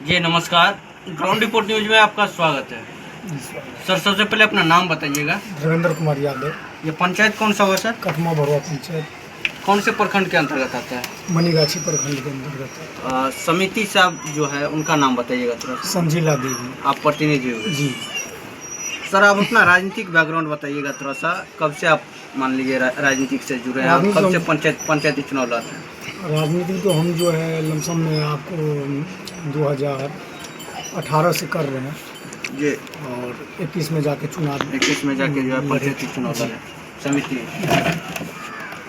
जी नमस्कार, ground report news में आपका स्वागत है। सर सबसे पहले अपना नाम बताइएगा। रविंद्र कुमार यादव। ये पंचायत कौन सा हुआ सर? कटमा भरवा पंचायत, कौन से प्रखंड के अंतर्गत आता है? मनीगाछी प्रखंड के अंतर्गत है। समिति साहब जो है उनका नाम बताइएगा थोड़ा सा। संजीला देवी। आप प्रतिनिधि हो जी। सर, आप अपना राजनीतिक बैकग्राउंड बताइएगा थोड़ा सा। कब से आप मान लीजिए राजनीतिक से जुड़े हैं? आप कब से पंचायती चुनाव लड़ रहे हैं? राजनीति तो हम जो है लमसम में आपको 2018 से कर रहे हैं जी। और 21 में जाके चुनाव 21 में जाके जो है पंचायती चुनाव लड़े समिति।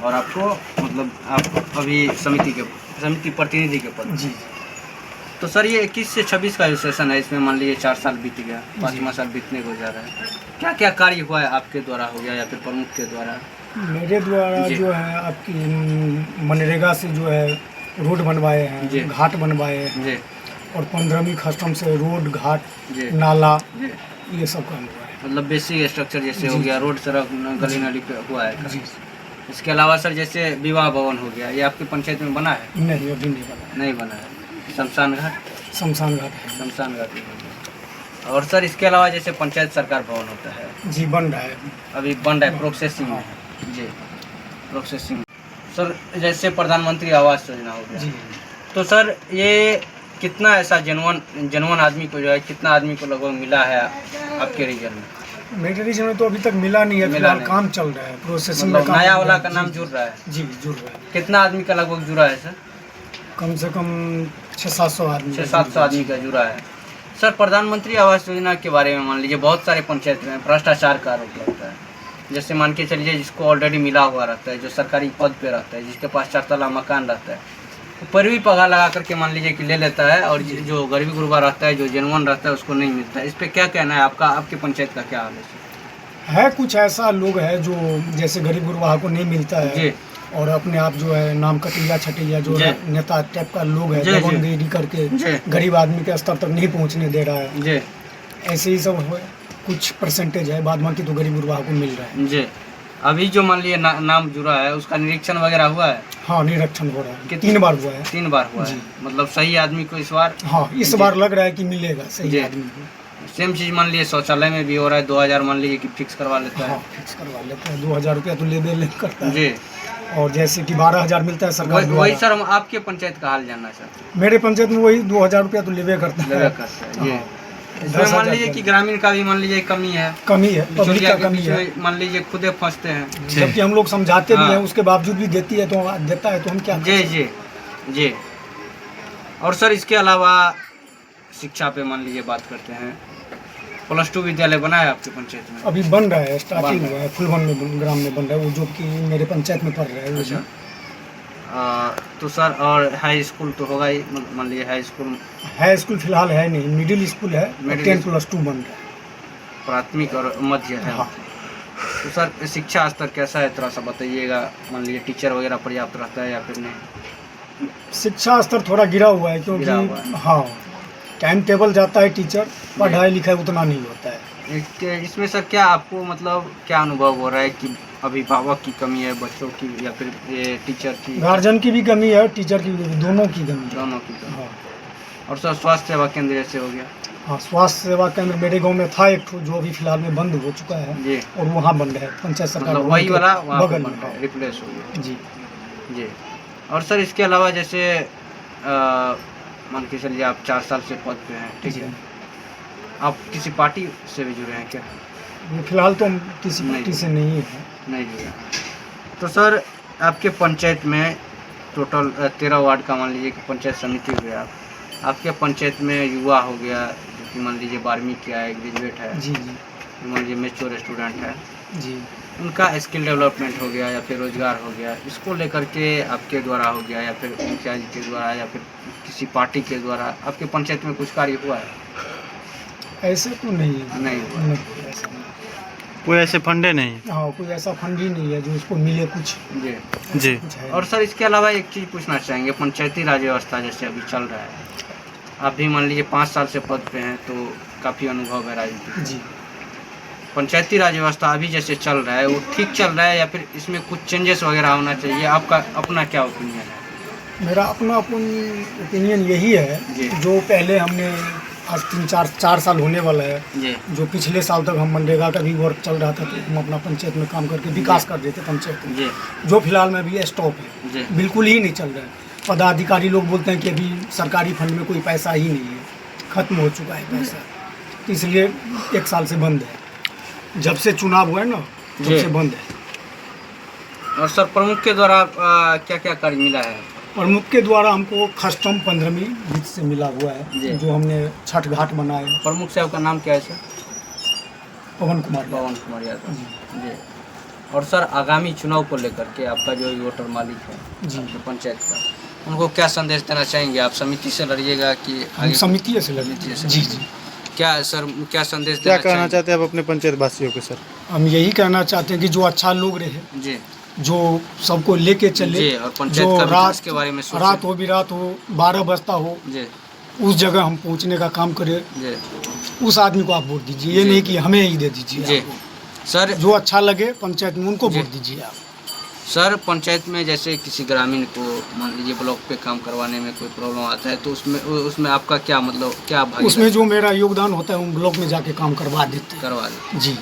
और आपको मतलब आप अभी समिति प्रतिनिधि के पद। जी। तो सर ये 21 से 26 का जो सेशन है, इसमें मान लीजिए 4 साल बीत गया, 5वां साल बीतने को जा रहा है। क्या क्या कार्य हुआ है आपके द्वारा हो गया या फिर प्रमुख के द्वारा? मेरे द्वारा जो है आपकी मनरेगा से जो है रोड बनवाए हैं, घाट बनवाए हैं जी। और 15वीं कस्टम से रोड घाट जी। नाला जी। ये सब काम हुआ है। मतलब बेसिक स्ट्रक्चर जैसे हो गया, रोड सड़क गली नाली पे हुआ है। जी। इसके अलावा सर जैसे विवाह भवन हो गया, ये आपकी पंचायत में बना है? नहीं, अभी नहीं बना। नहीं बना है। शमशान घाट है। शमशान घाट भी हो गया। और सर इसके अलावा जैसे पंचायत सरकार भवन होता है, जी बन रहा है, अभी बन रहा है, प्रोसेसिंग में है। जी, प्रोसेसिंग। सर जैसे प्रधानमंत्री आवास योजना हो गया, जी। तो सर ये कितना ऐसा जनवन आदमी को जो है, कितना आदमी को लगभग मिला है आपके रीजन में? मेरे रीजन में तो अभी तक मिला नहीं है, फिलहाल काम चल रहा है, प्रोसेसिंग में मतलब नया वाला का नाम जुड़ रहा है? जी जुड़ रहा है। कितना आदमी का लगभग जुड़ा है सर? कम से कम 600-700 आदमी। 600-700 आदमी का जुड़ा है। सर प्रधानमंत्री आवास योजना के बारे में मान लीजिए बहुत सारे पंचायत में भ्रष्टाचार का आरोप लगता है। जैसे मान के चलिए जिसको ऑलरेडी मिला हुआ रहता है, जो सरकारी पद पे रहता है, जिसके पास 4 तला मकान रहता है, वो पैरवी पगार लगा करके मान लीजिए कि ले लेता है, और जो गरीबी गुरबा रहता है, जो जनवन रहता है, उसको नहीं मिलता है। इस पर क्या कहना है आपका? आपकी पंचायत का क्या हाल है? कुछ ऐसा लोग है जो जैसे गरीब गुरबा को नहीं मिलता है जी, और अपने आप जो है नाम कटिया छटिया जो नेता टाइप का लोग है, दबंगगिरी करके गरीब आदमी के स्तर तक नहीं पहुंचने दे रहा है जी। ऐसे ही सब कुछ परसेंटेज है, बाद बाकी तो गरीब गुरबा को मिल रहा है जी। अभी जो मान लीजिए नाम जुड़ा है, उसका निरीक्षण वगैरह हुआ है? हाँ, निरीक्षण हो रहा है, 3 बार हुआ है। 3 बार हुआ है। मतलब सही आदमी को इस बार? हाँ, इस बार लग रहा है कि मिलेगा सही आदमी को। सेम चीज मान लीजिए शौचालय में भी हो रहा है, 2000 मान लीजिए कि फिक्स करवा लेता है। हाँ, फिक्स करवा लेता है, 2000 रुपया तो ले करता है जी। और जैसे कि 12000 मिलता है सरकार द्वारा। वही सर, हम आपके पंचायत का हाल जानना चाहते हैं। मेरे पंचायत में वही 2000 रुपया तो लेवे करता है। जी। इसमें मान लीजिए कि ग्रामीण का भी मान लीजिए कमी है, पब्लिक का कमी है, मान लीजिए खुदे फंसते हैं, जबकि हम लोग समझाते भी हैं, उसके बावजूद भी देता है तो हम क्या? जी जी जी। और सर इसके अलावा शिक्षा पे मान लीजिए बात करते हैं, +2 विद्यालय बना है आपकी पंचायत में? अभी बन रहा है, स्टार्टिंग हुआ है, फुलवन में ग्राम में बन रहा है, वो जो कि मेरे पंचायत में पढ़ रहा है। अच्छा। तो सर और हाई स्कूल तो होगा ही, मान लीजिए हाई स्कूल फिलहाल है नहीं, मिडिल स्कूल है, 10+2 बन रहा है, प्राथमिक और मध्य है। हाँ। तो सर शिक्षा स्तर कैसा है, थोड़ा सा बताइएगा। मान लीजिए टीचर वगैरह पर्याप्त रहता है या फिर नहीं? शिक्षा स्तर थोड़ा गिरा हुआ है, क्योंकि हाँ टाइम टेबल जाता है, टीचर पढ़ाई लिखाई उतना नहीं होता है। इसमें सर क्या आपको मतलब क्या अनुभव हो रहा है कि अभिभावक की कमी है, बच्चों की, या फिर ये टीचर की? गार्जियन की भी कमी है, टीचर की भी, दोनों की कमी है। दोनों की कमी। हाँ। और सर स्वास्थ्य सेवा केंद्र जैसे हो गया? हाँ, स्वास्थ्य सेवा केंद्र मेरे गांव में था एक, जो अभी फिलहाल में बंद हो चुका है जी। और वहाँ बन रहा है, पंचायत सरकार मतलब वही वाला बगल में रिप्लेस हो गया जी जी। और सर इसके अलावा जैसे मान के चलिए आप 4 साल से पद पे हैं, ठीक है, आप किसी पार्टी से भी जुड़े हैं क्या? फिलहाल तो हम किसी पार्टी से नहीं जुड़े। तो सर आपके पंचायत में टोटल 13 वार्ड का मान लीजिए कि पंचायत समिति हो गया, आपके पंचायत में युवा हो गया जो कि मान लीजिए 12वीं किया है, ग्रेजुएट है जी, मान लीजिए मेच्योर स्टूडेंट है जी, उनका स्किल डेवलपमेंट हो गया या फिर रोजगार हो गया, इसको लेकर के आपके द्वारा हो गया या फिर मुखिया जी के द्वारा या फिर किसी पार्टी के द्वारा आपके पंचायत में कुछ कार्य हुआ है? ऐसे तो नहीं हुआ। कोई ऐसे फंडे नहीं? हाँ, कोई ऐसा फंड ही नहीं है जो उसको मिले कुछ जी। और सर इसके अलावा एक चीज़ पूछना चाहेंगे, पंचायती राज व्यवस्था जैसे अभी चल रहा है, आप भी मान लीजिए 5 साल से पद पे हैं, तो काफ़ी अनुभव है राजनीति जी। पंचायती राज व्यवस्था अभी जैसे चल रहा है वो ठीक चल रहा है या फिर इसमें कुछ चेंजेस वगैरह होना चाहिए? आपका अपना क्या ओपिनियन है? मेरा अपना ओपिनियन यही है, जी। जो पहले हमने आज 3-4 साल होने वाला है, जी जो पिछले साल तक हम मनरेगा का भी वर्क चल रहा था, तो हम अपना पंचायत में काम करके विकास कर देते पंचायत में, जी जो फिलहाल में अभी स्टॉप है, जी बिल्कुल ही नहीं चल रहा है। पदाधिकारी लोग बोलते हैं कि अभी सरकारी फंड में कोई पैसा ही नहीं है, खत्म हो चुका है पैसा, तो इसलिए 1 साल से बंद है। जब से चुनाव हुआ है ना, तब जी। से बंद है। और सर प्रमुख के द्वारा क्या क्या कार्य मिला है? प्रमुख के द्वारा हमको खस्टम 15वीं वित्त से मिला हुआ जी। है, जो हमने छठ घाट बनाए। प्रमुख साहब का नाम क्या है सर? पवन कुमार पवन कुमार यादव जी। और सर आगामी चुनाव को लेकर के आपका जो वोटर मालिक है जी। आपके पंचायत का, उनको क्या संदेश देना चाहेंगे? आप समिति से लड़िएगा कि हम आगे समिति से समिति लड़ते से? जी जी। क्या सर क्या संदेश क्या देना कहना चाहेंगे? चाहते हैं आप अपने पंचायत वासियों को सर? हम यही कहना चाहते हैं कि जो अच्छा लोग रहे, जी जो सबको लेके चले, जी और पंचायत जो का विकास रात के बारे में सोचे। रात हो बिरात हो 12 बजता हो, जी उस जगह हम पहुंचने का काम करें, जी उस आदमी को आप वोट दीजिए। ये जी। नहीं कि हमें ही दे दीजिए जी आपको। सर जो अच्छा लगे पंचायत में उनको जी। वोट दीजिए आप। सर पंचायत में जैसे किसी ग्रामीण को मान लीजिए ब्लॉक पे काम करवाने में कोई प्रॉब्लम आता है, तो उसमें आपका क्या मतलब क्या भागीदारी उसमें जो मेरा योगदान होता है, उन ब्लॉक में जाके काम करवा देते हैं। करवा दे? जी।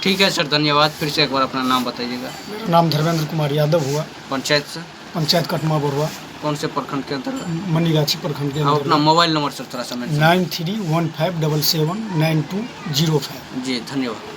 ठीक है सर, धन्यवाद। फिर से एक बार अपना नाम बताइएगा। मेरा नाम धर्मेंद्र कुमार यादव हुआ, पंचायत से पंचायत कटमा बरुआ, कौन से प्रखंड के अंतर्गत? मनीगाछी प्रखंड के आप अपना अंदर। मोबाइल नंबर सर थोड़ा सा मेंशन। 9315779205। जी धन्यवाद।